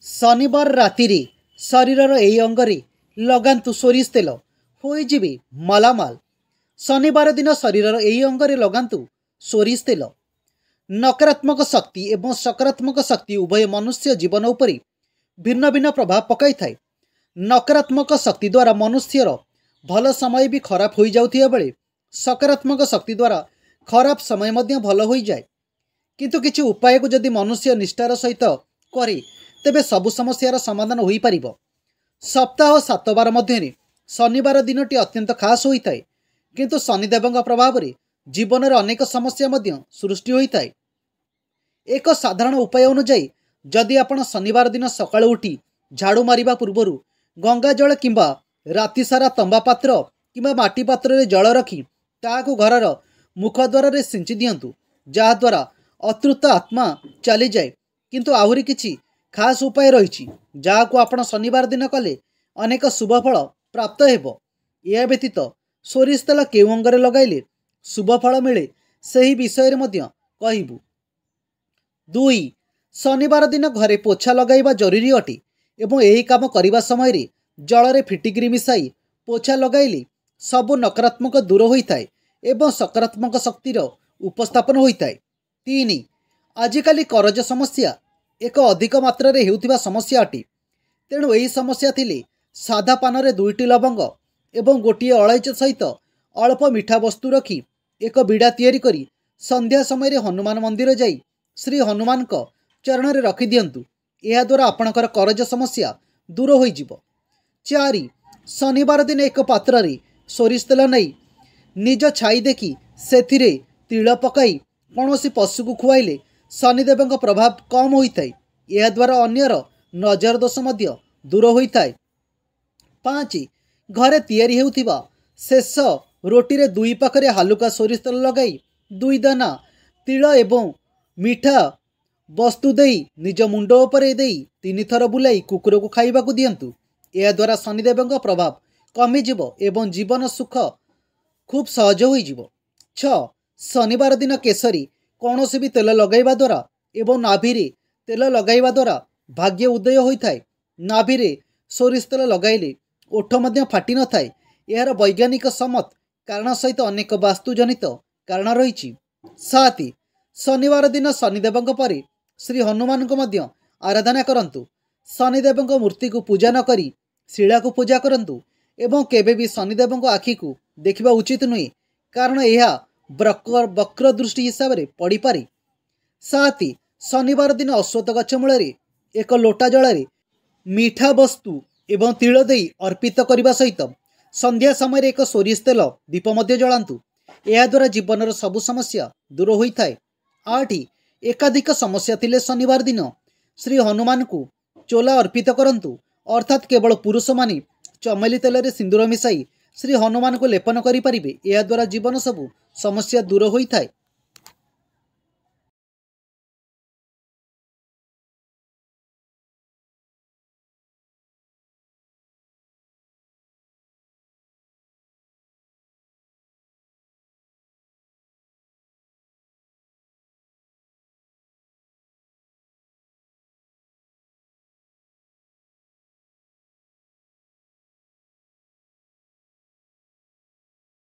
शनिवार राति शरीरर यही अंगरे लगातु सोरिष तेल होइजिबे मालामाल। शनिवार दिन शरीरर यही अंगरे लगातु सोरिष तेल। नकारात्मक शक्ति एवं सकारात्मक शक्ति उभय मनुष्य जीवन उपरि भिन्न भिन्न प्रभाव पकाई थाए। नकारात्मक शक्ति द्वारा मनुष्यर भल समय भी खराब हो जाउथिया बेले सकारात्मक शक्ति द्वारा खराब समय मध्य भल हो जाए। किंतु किछि उपाय को जदि मनुष्य निष्ठार सहित करे तेबे सबु समस्यार समाधान हो पारिबो। सप्ताह 7 बार मध्य शनिवार दिनटी अत्यंत खास होता है। किंतु शनिदेवଙ୍କ प्रभाव रे जीवन अनेक समस्या मध्य सृष्टि होता है। एक साधारण उपाय अनुଯାयी जदि आपण शनिवार दिन सकाळु उठी झाड़ू मारिबा पूर्वरु गंगा जल किंबा राति सारा तंबा पात्र किंबा माटी पात्र रे जल रखी ताहाकु घरर मुखद्वार रे सिंची दियंतु, जहा द्वारा अतृप्त आत्मा चली जाए। किंतु आहुरी किछि खास उपाय रही जहां आपण शनिवार दिन कले अनेक शुभ फल प्राप्त हेबो। यह व्यतीत सोरिष तेल केउ अंगरे लगाइले शुभ फल मिले सही विषय मध्य कहिबु। 2 शनिवार दिन घरे पोछा लगाइबा जरूरी अटे एवं यही काम करिबा समय रे जल रे फिटिकिरी मिसाई पोछा लगाइले सबु नकारात्मक दूर होइताए एवं सकारात्मक शक्तिर उपस्थापन होइताए। 3 आजिकाली करज समस्या एक अधिक मात्रा रे हेउथिबा समस्या अटे। तेणु यही समस्या थिले साधा पान रे 2टी लवंग एवं गोटिए अलैच सहित अल्प मीठा वस्तु रखी एक बिड़ा तैयारी करी संध्या समय हनुमान मंदिर जाई श्री हनुमान को चरण रे रखी दियंतु। यह द्वारा आपणकर करज समस्या दूर होई जिवो। 4 शनिवार दिन एक पात्र रे सोरिष तेल नहीं निज छाई देखी सेथिरे तिल पकाई कौनसी पशु को खुआइले शनिदेवଙ୍କ प्रभाव कम होता है। यह द्वारा अन्यर नजर दोष मध्य दूर होता है। 5 घरे तैयारी हेउथिबा शेष रोटी रे 2 पाखरे हालुका सोरिष तेल लगाई 2 दाना तिल एवं मीठा वस्तु देई निज मुंड उपरे देई 3 थर बुलाई कुकुर को खाइबा को दियंतु। यह द्वारा शनिदेवଙ୍କ प्रभाव कमी जिवो एवं जीवन सुख खूब सहज होई जिवो। 6 शनिवार दिन केसरी कौनसी भी तेल लगाइबा द्वारा एवं नाभि रे तेल लगाइबा द्वारा भाग्य उदय होता है। नाभि रे सोरिष तेल लगाइले ओठ मध्य फाटी न थाए। यार वैज्ञानिक सम्मत कारण सहित अनेक वास्तुजनित कारण रही। 7 शनिवार दिन शनिदेवଙ୍କ परे श्री हनुमान को मध्य आराधना करंतु। शनिदेवଙ୍କ मूर्ति को पूजा न करी शिला को पूजा करंतु एवं केबे भी शनिदेवଙ୍କ आखि को देखिबा उचित नुहे, कारण यह वक्र दृष्टि हिसाब से पड़ पारे। 7 शनिवार दिन अश्वत्थ गछ मूल एक लोटा जल मीठा वस्तु एवं तिल देई अर्पित करने सहित संध्या समय एक सोरिष तेल दीप मध्य जलांतु। यह द्वारा जीवन सबु समस्या दूर होता है। 8 एकाधिक समस्या थिले शनिवार दिन श्री हनुमान को चोला अर्पित करंतु, अर्थात केवल पुरुष माने चमेली तेल रे सिंदूर मिसाई श्री हनुमान को लेपन करि परिबे। यह द्वारा जीवन सबु समस्या दूर होता है।